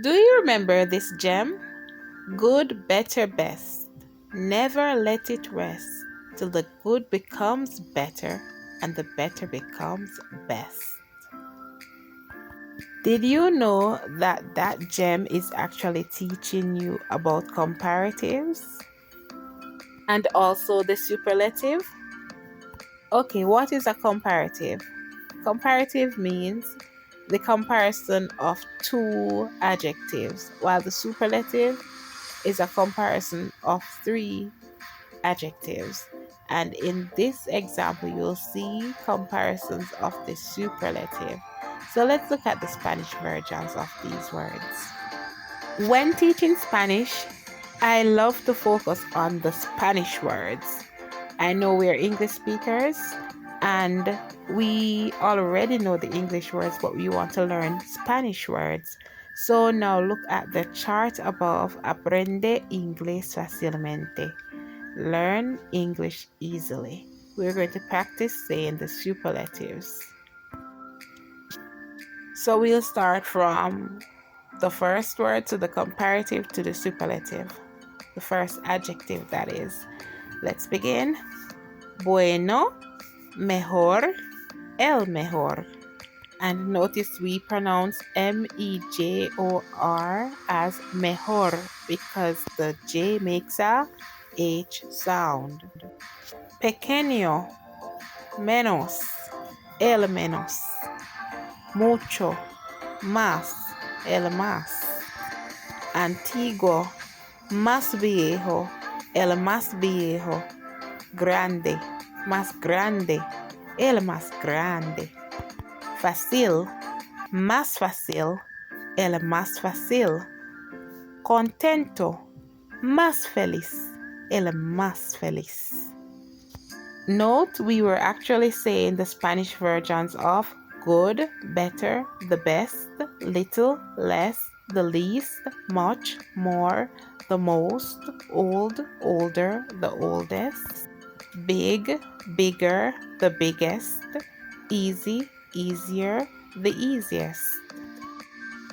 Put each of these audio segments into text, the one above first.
Do you remember this gem? Good, better, best. Never let it rest till the good becomes better and the better becomes best. Did you know that that gem is actually teaching you about comparatives and also the superlative? Okay, what is a comparative? Comparative means the comparison of two adjectives, while the superlative is a comparison of three adjectives. And in this example, you'll see comparisons of the superlative. So let's look at the Spanish versions of these words. When teaching Spanish, I love to focus on the Spanish words. I know we're English speakers and we already know the English words, but we want to learn Spanish words. So now look at the chart above. Aprende inglés fácilmente. Learn English easily. We're going to practice saying the superlatives. So we'll start from the first word to the comparative to the superlative. The first adjective, that is. Let's begin. Bueno, mejor, el mejor. And notice we pronounce M-E-J-O-R as mejor because the J makes a H sound. Pequeño, menos, el menos. Mucho, más, el más. Antiguo, más viejo, el más viejo. Grande, más grande, el más grande. Fácil, más fácil, el más fácil. Contento, más feliz, el más feliz. Note we were actually saying the Spanish versions of good, better, the best, little, less, the least, much, more, the most, old, older, the oldest, big, bigger, the biggest, easy, easier, the easiest,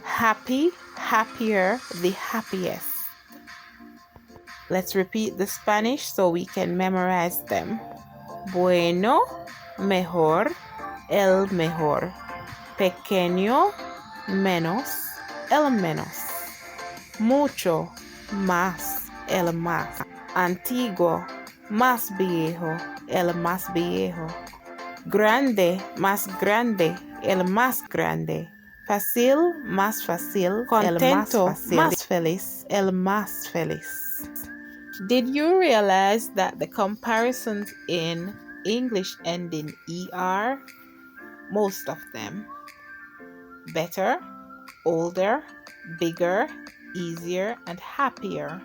happy, happier, the happiest. Let's repeat the Spanish so we can memorize them. Bueno, mejor, el mejor. Pequeño, menos, el menos. Mucho, más, el más. Antiguo, más viejo, el más viejo. Grande, más grande, el más grande. Fácil, más fácil, contento, el más fácil. Más feliz, el más feliz. Did you realize that the comparisons in English end in ER? Most of them. Better, older, bigger, easier, and happier.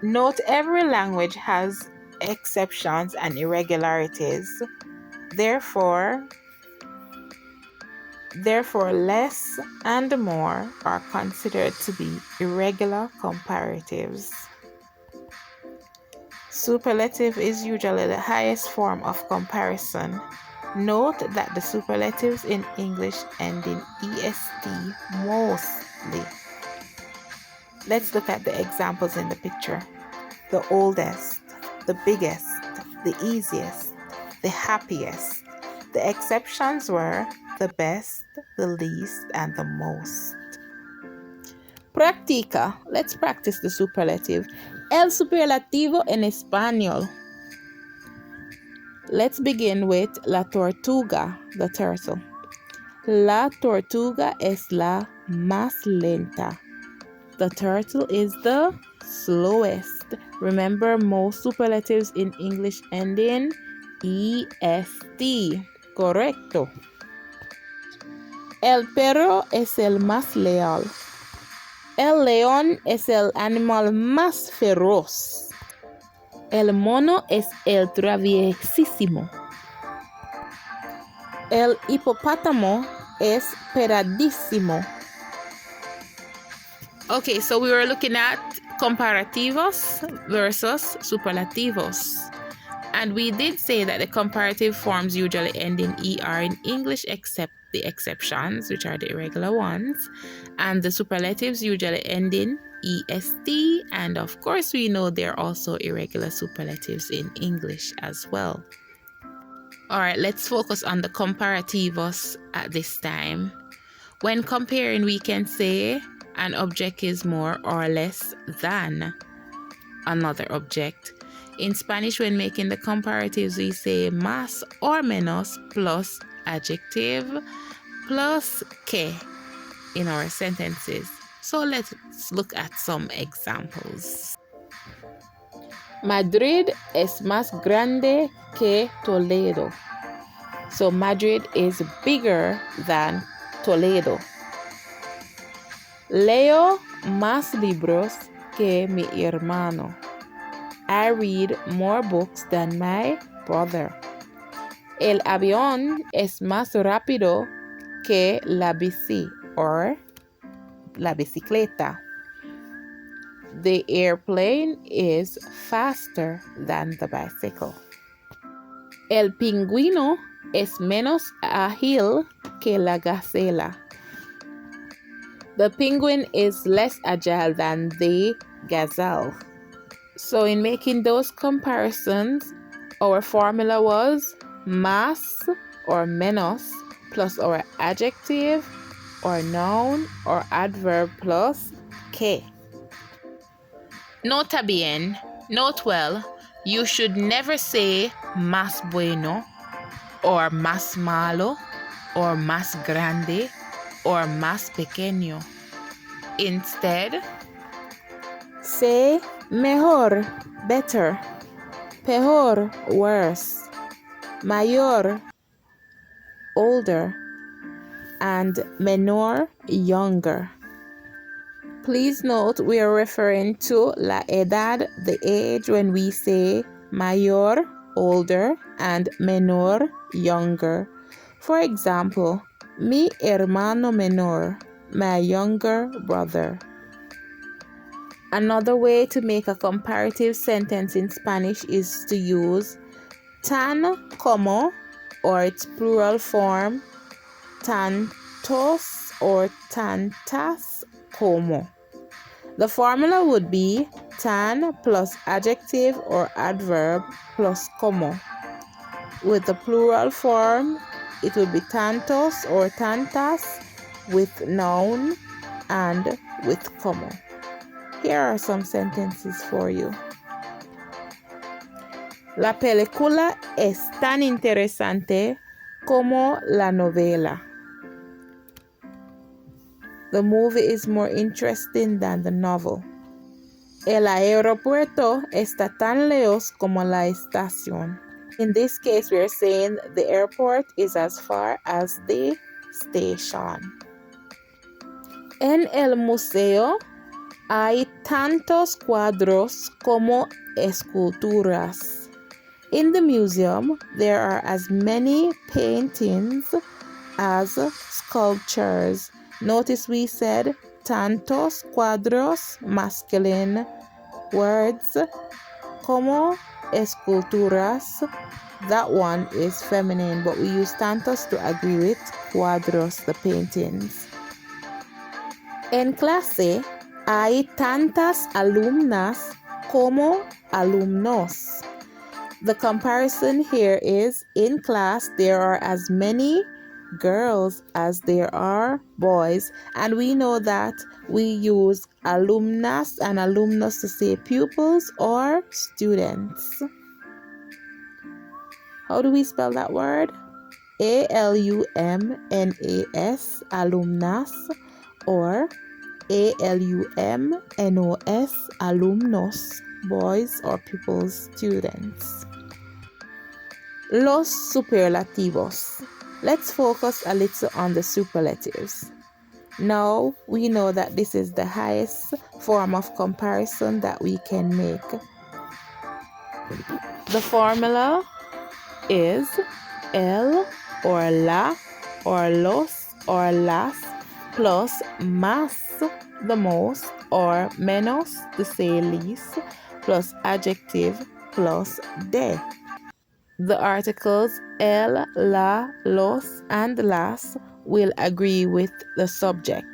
Note every language has exceptions and irregularities. Therefore, less and more are considered to be irregular comparatives. Superlative is usually the highest form of comparison. Note that the superlatives in English end in EST mostly. Let's look at the examples in the picture. The oldest, the biggest, the easiest, the happiest. The exceptions were the best, the least, and the most. Practica. Let's practice the superlative. El superlativo en español. Let's begin with la tortuga, the turtle. La tortuga es la más lenta. The turtle is the slowest. Remember, most superlatives in English end in EST. Correcto. El perro es el más leal. El león es el animal más feroz. El mono es el traviesísimo. El hipopótamo es peradísimo. Okay, so we were looking at comparativos versus superlativos. And we did say that the comparative forms usually end in ER in English, except the exceptions, which are the irregular ones. And the superlatives usually end in EST. And of course, we know there are also irregular superlatives in English as well. All right, let's focus on the comparativos at this time. When comparing, we can say an object is more or less than another object. In Spanish, when making the comparatives, we say más or menos plus adjective plus que in our sentences. So let's look at some examples. Madrid es más grande que Toledo. So Madrid is bigger than Toledo. Leo más libros que mi hermano. I read more books than my brother. El avión es más rápido que la bici or la bicicleta. The airplane is faster than the bicycle. El pingüino es menos ágil que la gacela. The penguin is less agile than the gazelle. So in making those comparisons, our formula was más or menos plus our adjective or noun or adverb plus que. Nota bien, note well, you should never say más bueno or más malo or más grande or más pequeño. Instead, say mejor, better, peor, worse, mayor, older, and menor, younger. Please note we are referring to la edad, the age, when we say mayor, older, and menor, younger. For example, mi hermano menor, my younger brother. Another way to make a comparative sentence in Spanish is to use tan como or its plural form tantos or tantas como. The formula would be tan plus adjective or adverb plus como. With the plural form, it would be tantos or tantas with noun and with como. Here are some sentences for you. La película es tan interesante como la novela. The movie is more interesting than the novel. El aeropuerto está tan lejos como la estación. In this case, we are saying the airport is as far as the station. En el museo hay tantos cuadros como esculturas. In the museum, there are as many paintings as sculptures. Notice we said tantos cuadros, masculine words, como esculturas. That one is feminine, but we use tantos to agree with cuadros, the paintings. En clase, hay tantas alumnas como alumnos. The comparison here is in class there are as many girls as there are boys, and we know that we use alumnas and alumnus to say pupils or students. How do we spell that word? ALUMNAS, alumnas, or ALUMNOS, alumnos, boys or pupils, students. Los superlativos. Let's focus a little on the superlatives. Now we know that this is the highest form of comparison that we can make. The formula is el or la or los or las plus más, the most, or menos, to say least, plus adjective plus de. The articles el, la, los, and las will agree with the subject.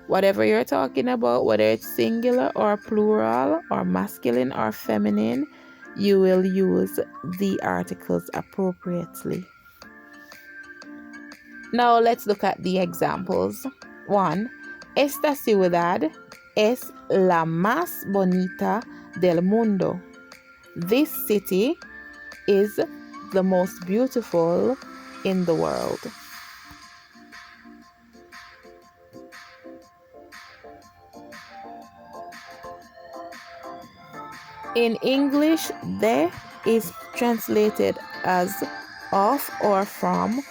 Whatever you're talking about, whether it's singular or plural or masculine or feminine, you will use the articles appropriately. Now let's look at the examples. 1. Esta ciudad es la más bonita del mundo. This city is the most beautiful in the world. In English, de is translated as of or from,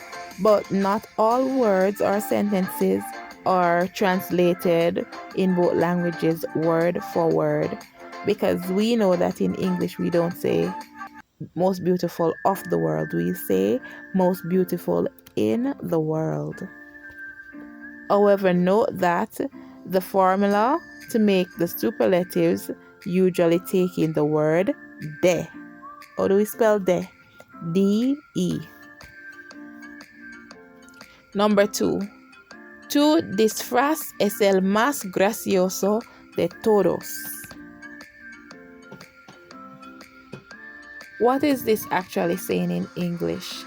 but not all words or sentences are translated in both languages word for word, because we know that in English we don't say most beautiful of the world, we say most beautiful in the world. However, note that the formula to make the superlatives usually take in the word de. How do we spell de? D-E. Number 2. Tu disfraz es el más gracioso de todos. What is this actually saying in English?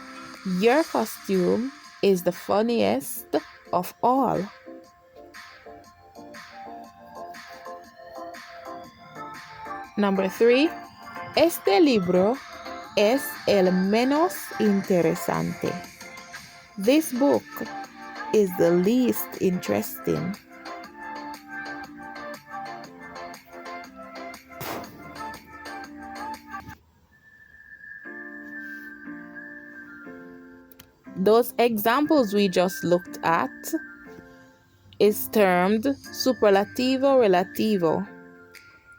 Your costume is the funniest of all. Number 3. Este libro es el menos interesante. This book is the least interesting. Those examples we just looked at is termed superlativo relativo,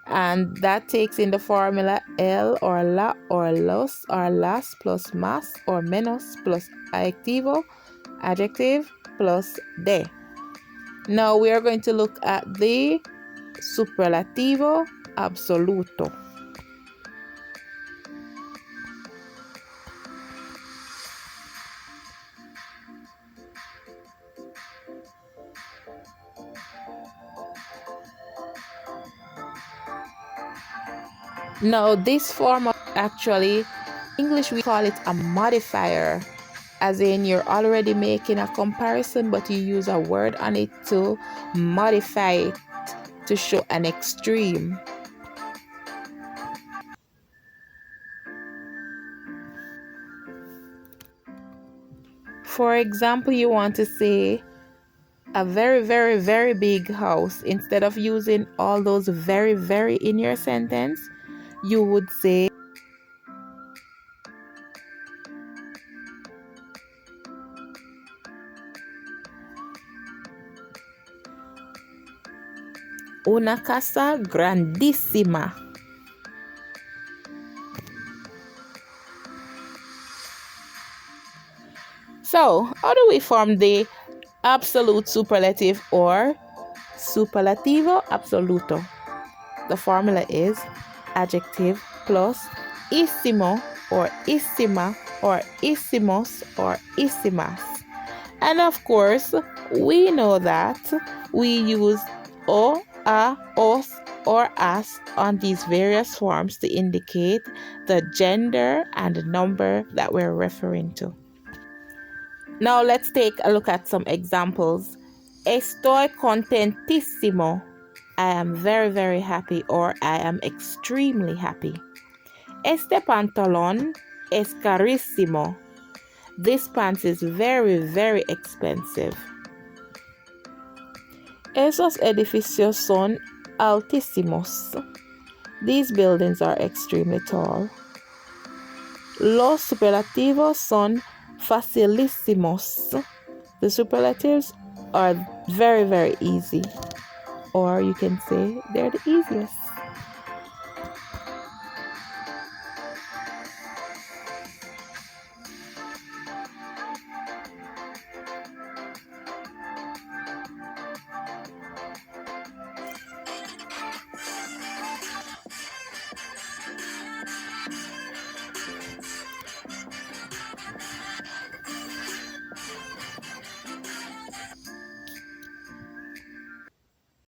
and that takes in the formula el or la or los or las plus más or menos plus adjetivo plus de. Now we are going to look at the superlativo absoluto. Now this form of actually, English we call it a modifier, as in you're already making a comparison but you use a word on it to modify it to show an extreme. For example, you want to say a very, very, very big house. Instead of using all those very, very in your sentence, you would say una casa grandísima. So, how do we form the absolute superlative or superlativo absoluto? The formula is adjective plus issimo or issima or issimos or issimas. And of course, we know that we use o, a, os, or as on these various forms to indicate the gender and number that we're referring to. Now let's take a look at some examples. Estoy contentísimo. I am very, very happy, or I am extremely happy. Este pantalón es carísimo. This pants is very, very expensive. Esos edificios son altísimos. These buildings are extremely tall. Los superlativos son facilísimos. The superlatives are very, very easy. Or you can say they're the easiest.